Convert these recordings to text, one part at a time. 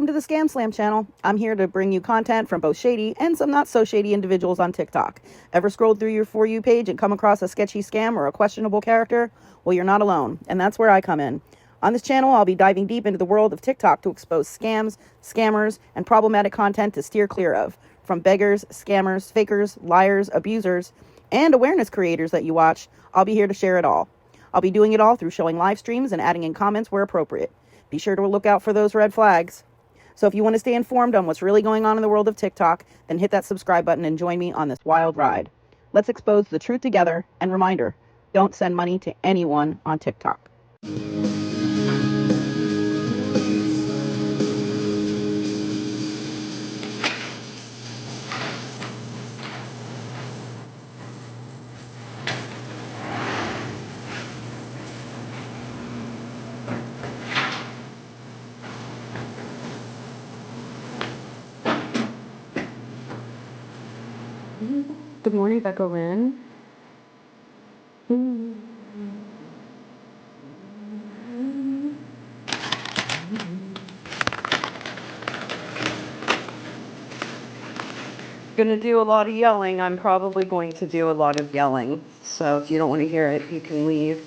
to the Scamslam channel. I'm here to bring you content from both shady and some not so shady individuals on TikTok. Ever scrolled through your For You page and come across a sketchy scam or a questionable character? Well, you're not alone, and that's where I come in. On this channel, I'll be diving deep into the world of TikTok to expose scams, scammers, and problematic content to steer clear of. From beggars, scammers, fakers, liars, abusers, and awareness creators that you watch, I'll be here to share it all. I'll be doing it all through showing live streams and adding in comments where appropriate. Be sure to look out for those red flags. So if you want to stay informed on what's really going on in the world of TikTok, then hit that subscribe button and join me on this wild ride. Let's expose the truth together, and reminder, don't send money to anyone on TikTok. Good morning, Becca Lynn. Gonna do a lot of yelling. I'm probably going to do a lot of yelling. So if you don't want to hear it, you can leave.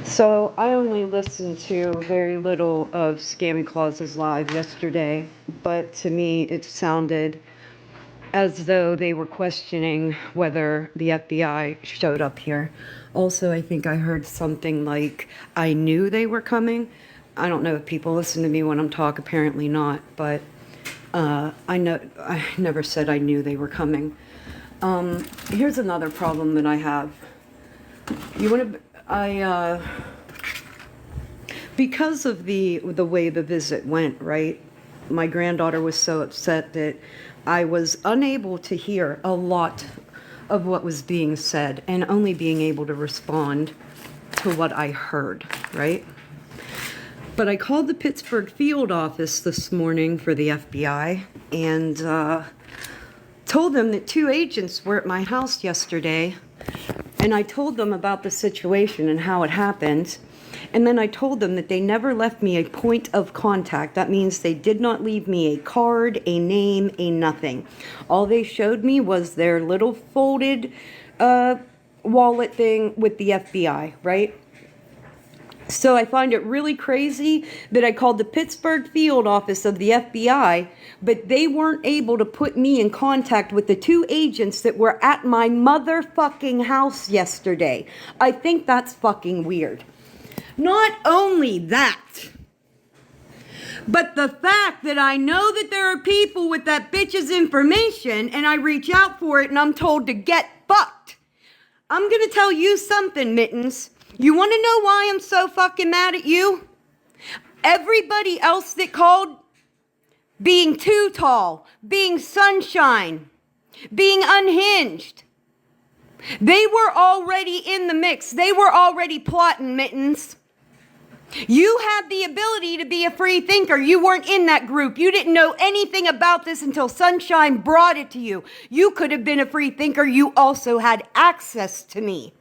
So I only listened to very little of Scammy Claus's live yesterday, but to me it sounded as though they were questioning whether the FBI showed up here. Also, I think I heard something like, I knew they were coming. I don't know if people listen to me when I'm talking, apparently not, but I never said I knew they were coming. Here's another problem that I have. Because of the way the visit went, right? My granddaughter was so upset that I was unable to hear a lot of what was being said and only being able to respond to what I heard, right? But I called the Pittsburgh field office this morning for the FBI and told them that 2 agents were at my house yesterday, and I told them about the situation and how it happened. And then I told them that they never left me a point of contact. That means they did not leave me a card, a name, a nothing. All they showed me was their little folded wallet thing with the FBI, right? So I find it really crazy that I called the Pittsburgh field office of the FBI, but they weren't able to put me in contact with the 2 agents that were at my motherfucking house yesterday. I think that's fucking weird. Not only that, but the fact that I know that there are people with that bitch's information and I reach out for it and I'm told to get fucked. I'm gonna tell you something, Mittens. You want to know why I'm so fucking mad at you? Everybody else that called being too tall, being sunshine, being unhinged, they were already in the mix. They were already plotting, Mittens. You had the ability to be a free thinker. You weren't in that group. You didn't know anything about this until Sunshine brought it to you. You could have been a free thinker. You also had access to me.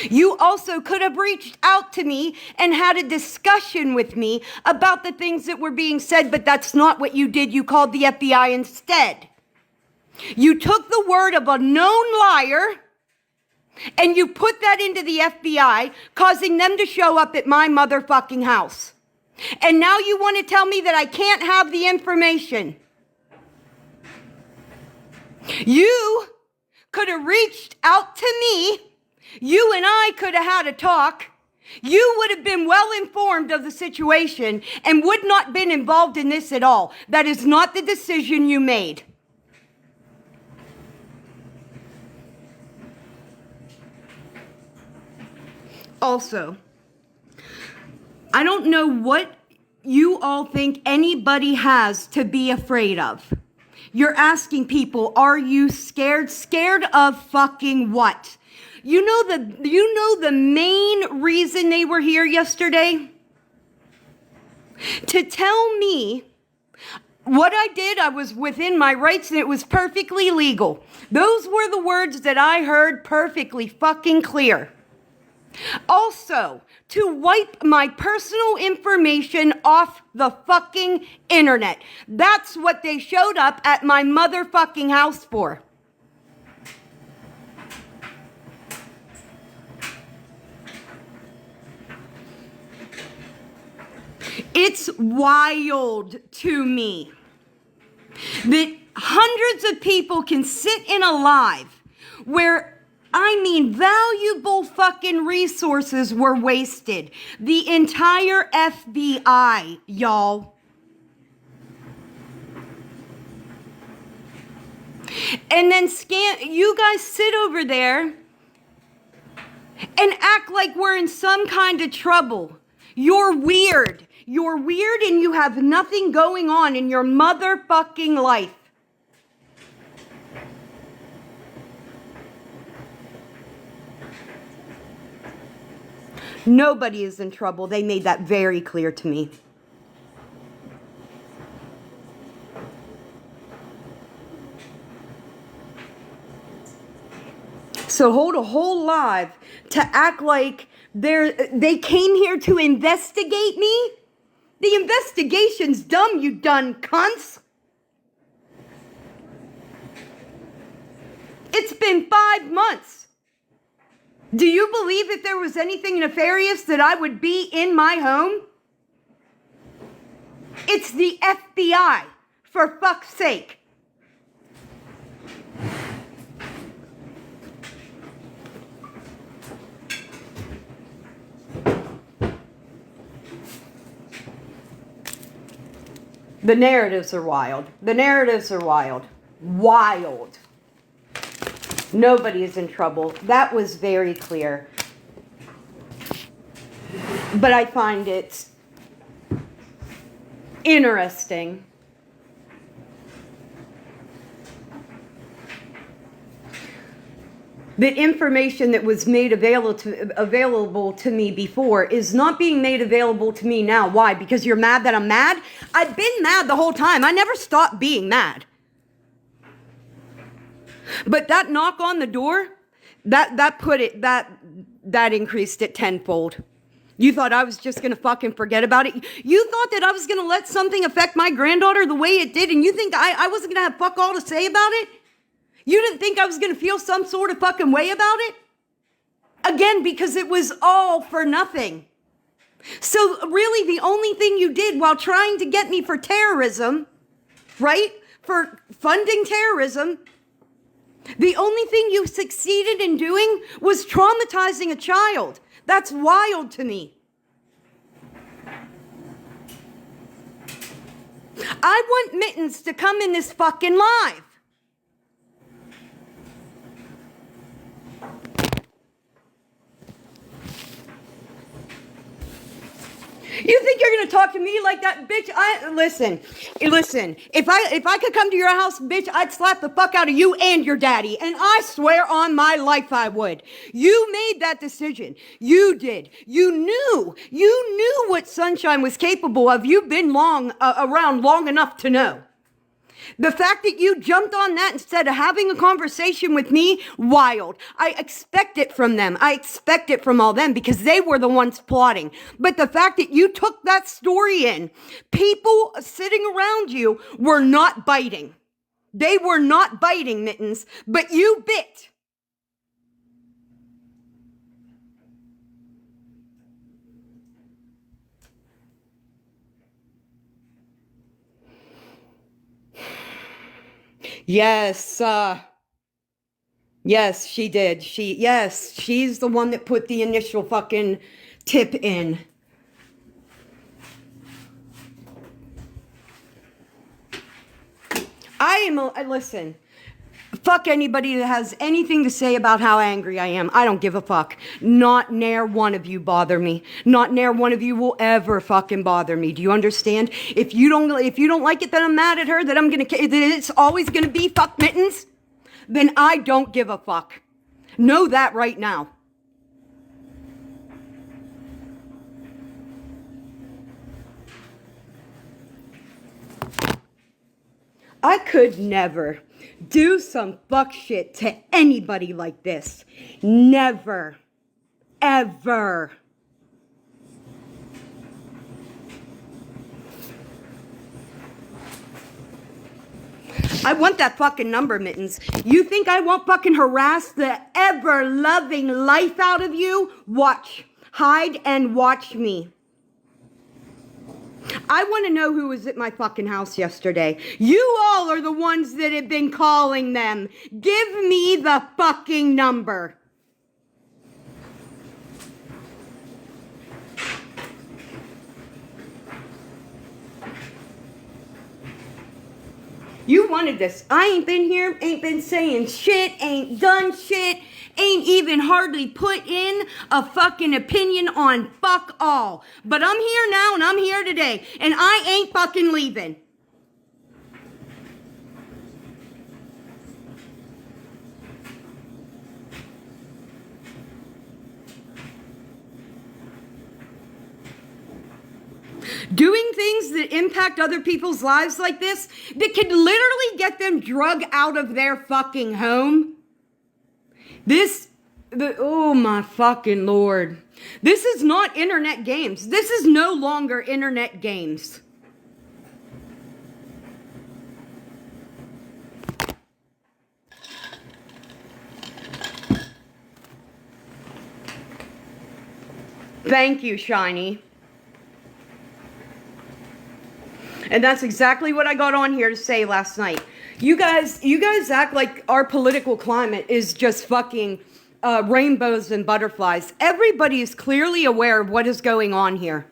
You also could have reached out to me and had a discussion with me about the things that were being said, but that's not what you did. You called the FBI instead. You took the word of a known liar and you put that into the FBI, causing them to show up at my motherfucking house. And now you want to tell me that I can't have the information. You could have reached out to me. You and I could have had a talk. You would have been well informed of the situation and would not have been involved in this at all. That is not the decision you made. Also, I don't know what you all think anybody has to be afraid of. You're asking people, are you scared? Scared of fucking what? You know the main reason they were here yesterday? To tell me what I did, I was within my rights and it was perfectly legal. Those were the words that I heard perfectly fucking clear. Also, to wipe my personal information off the fucking internet. That's what they showed up at my motherfucking house for. It's wild to me that hundreds of people can sit in a live where, valuable fucking resources were wasted. The entire FBI, y'all. And then you guys sit over there and act like we're in some kind of trouble. You're weird. You're weird and you have nothing going on in your motherfucking life. Nobody is in trouble. They made that very clear to me. So hold a whole live to act like they came here to investigate me? The investigation's dumb, you done cunts. It's been 5 months. Do you believe if there was anything nefarious that I would be in my home? It's the FBI, for fuck's sake. The narratives are wild. The narratives are wild. Wild. Nobody is in trouble. That was very clear. But I find it interesting that information that was made available to me before is not being made available to me now. Why? Because you're mad that I'm mad? I've been mad the whole time. I never stopped being mad. But that knock on the door, that increased it tenfold. You thought I was just gonna fucking forget about it? You thought that I was gonna let something affect my granddaughter the way it did, and you think I wasn't gonna have fuck all to say about it? You didn't think I was gonna feel some sort of fucking way about it? Again, because it was all for nothing. So really the only thing you did while trying to get me for terrorism, right? For funding terrorism, the only thing you succeeded in doing was traumatizing a child. That's wild to me. I want Mittens to come in this fucking live. You think you're gonna talk to me like that, bitch? Listen. If I could come to your house, bitch, I'd slap the fuck out of you and your daddy. And I swear on my life I would. You made that decision. You did. You knew what Sunshine was capable of. You've been around long enough to know. The fact that you jumped on that instead of having a conversation with me, wild. I expect it from them. I expect it from all them because they were the ones plotting. But the fact that you took that story in, people sitting around you were not biting. They were not biting, Mittens, but you bit. Yes, she did. She's the one that put the initial fucking tip in. Listen, Fuck anybody that has anything to say about how angry I am. I don't give a fuck. Not ne'er one of you bother me. Not ne'er one of you will ever fucking bother me. Do you understand? If you don't like it that I'm mad at her, that it's always gonna be fuck Mittens, then I don't give a fuck. Know that right now. I could never do some fuck shit to anybody like this. Never. Ever. I want that fucking number, Mittens. You think I won't fucking harass the ever-loving life out of you? Watch. Hide and watch me. I want to know who was at my fucking house yesterday. You all are the ones that have been calling them. Give me the fucking number. You wanted this. I ain't been here, ain't been saying shit, ain't done shit, ain't even hardly put in a fucking opinion on fuck all. But I'm here now and I'm here today and I ain't fucking leaving. Doing things that impact other people's lives like this, that could literally get them drug out of their fucking home. Oh my fucking Lord. This is not internet games. This is no longer internet games. Thank you, Shiny. And that's exactly what I got on here to say last night. You guys act like our political climate is just fucking rainbows and butterflies. Everybody is clearly aware of what is going on here.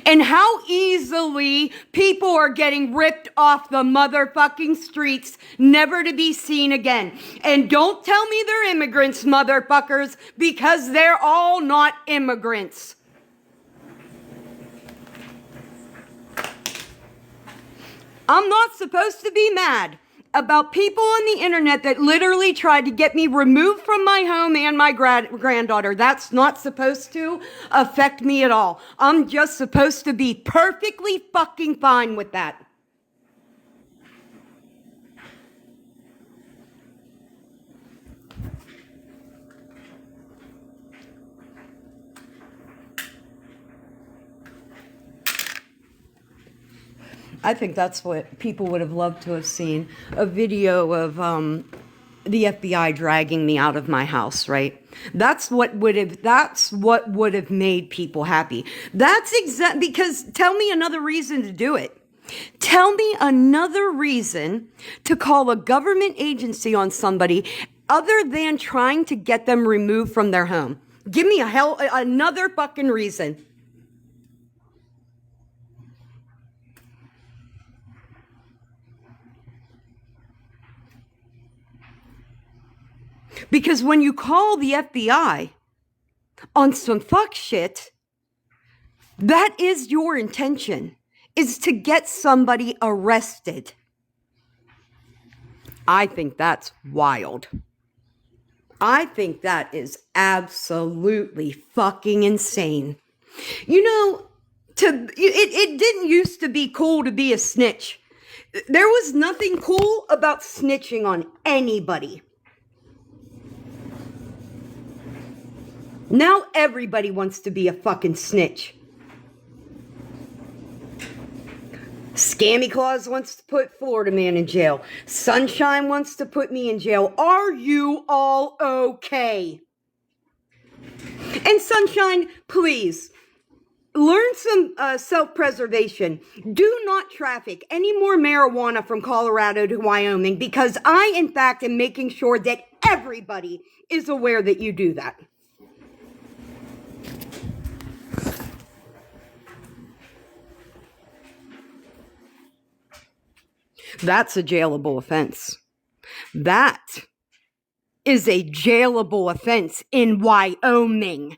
And how easily people are getting ripped off the motherfucking streets, never to be seen again. And don't tell me they're immigrants, motherfuckers, because they're all not immigrants. I'm not supposed to be mad about people on the internet that literally tried to get me removed from my home and my granddaughter. That's not supposed to affect me at all. I'm just supposed to be perfectly fucking fine with that. I think that's what people would have loved to have seen. A video of the FBI dragging me out of my house, right? That's what would have made people happy. Because tell me another reason to do it. Tell me another reason to call a government agency on somebody other than trying to get them removed from their home. Give me another fucking reason. Because when you call the FBI on some fuck shit, that is your intention, is to get somebody arrested. I think that's wild. I think that is absolutely fucking insane. You know, it didn't used to be cool to be a snitch. There was nothing cool about snitching on anybody. Now everybody wants to be a fucking snitch. Scammy Claus wants to put Florida man in jail. Sunshine wants to put me in jail. Are you all okay? And Sunshine, please, learn some self-preservation. Do not traffic any more marijuana from Colorado to Wyoming, because I, in fact, am making sure that everybody is aware that you do that. That's a jailable offense. That is a jailable offense in Wyoming.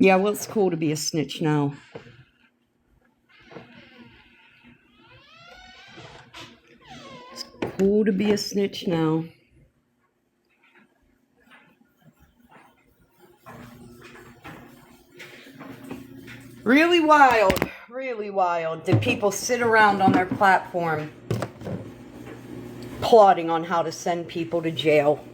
Yeah, well, it's cool to be a snitch now. It's cool to be a snitch now. Really wild that people sit around on their platform plotting on how to send people to jail.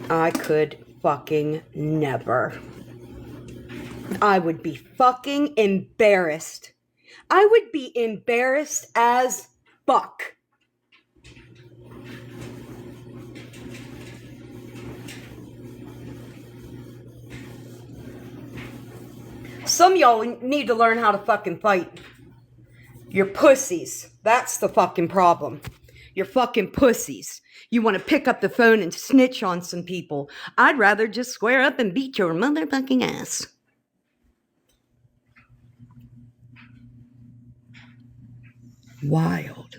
I could fucking never. I would be fucking embarrassed. I would be embarrassed as fuck. Some of y'all need to learn how to fucking fight. You're pussies. That's the fucking problem. You're fucking pussies. You want to pick up the phone and snitch on some people. I'd rather just square up and beat your motherfucking ass. Wild.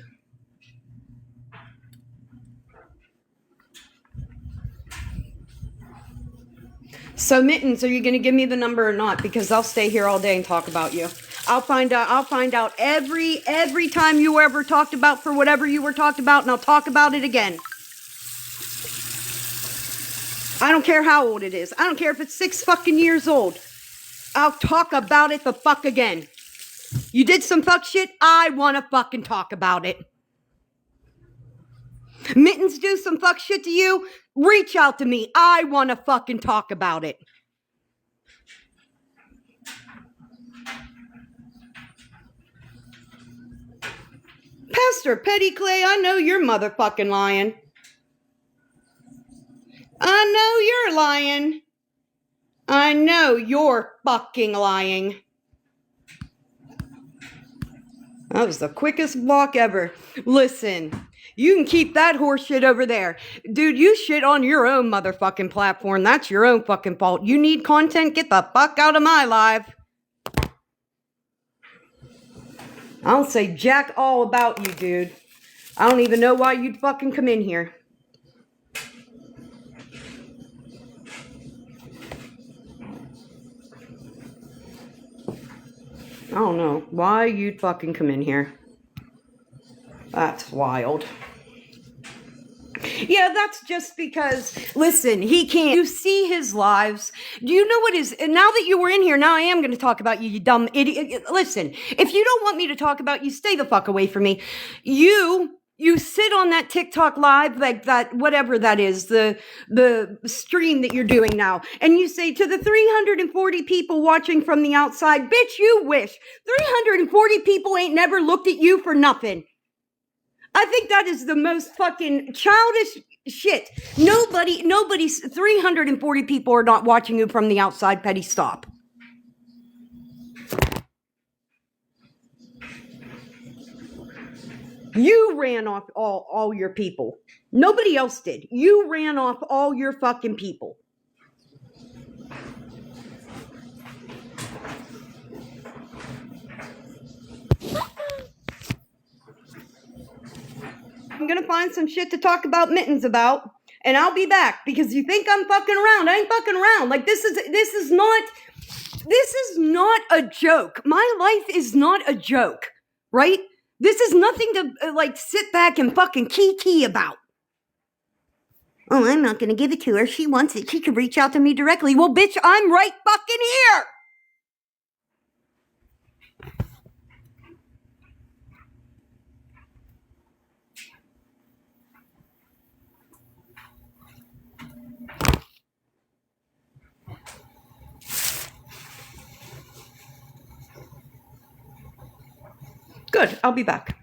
So Mittens, are you going to give me the number or not? Because I'll stay here all day and talk about you. I'll find out every time you were ever talked about for whatever you were talked about, and I'll talk about it again. I don't care how old it is. I don't care if it's 6 fucking years old. I'll talk about it the fuck again. You did some fuck shit, I want to fucking talk about it. Mittens do some fuck shit to you, reach out to me. I want to fucking talk about it. Pastor Petty Clay, I know you're motherfucking lying. I know you're lying. I know you're fucking lying. That was the quickest block ever. Listen, you can keep that horse shit over there. Dude, you shit on your own motherfucking platform. That's your own fucking fault. You need content? Get the fuck out of my live. I don't say jack all about you, dude. I don't even know why you'd fucking come in here. I don't know why you'd fucking come in here. That's wild. Yeah, that's just because, listen, he can't. You see his lives. Do you know what is, now that you were in here, now I am going to talk about you, you dumb idiot. Listen, if you don't want me to talk about you, stay the fuck away from me. You sit on that TikTok live, like that, whatever that is, the stream that you're doing now, and you say to the 340 people watching from the outside, bitch, you wish. 340 people ain't never looked at you for nothing. I think that is the most fucking childish shit. Nobody's 340 people are not watching you from the outside, Petty. Stop. You ran off all your people. Nobody else did. You ran off all your fucking people. I'm gonna find some shit to talk about Mittens about, and I'll be back because you think I'm fucking around. I ain't fucking around. Like this is not a joke. My life is not a joke, right? This is nothing to like sit back and fucking kiki about. Oh, I'm not gonna give it to her. She wants it. She could reach out to me directly. Well, bitch, I'm right fucking here. Good, I'll be back.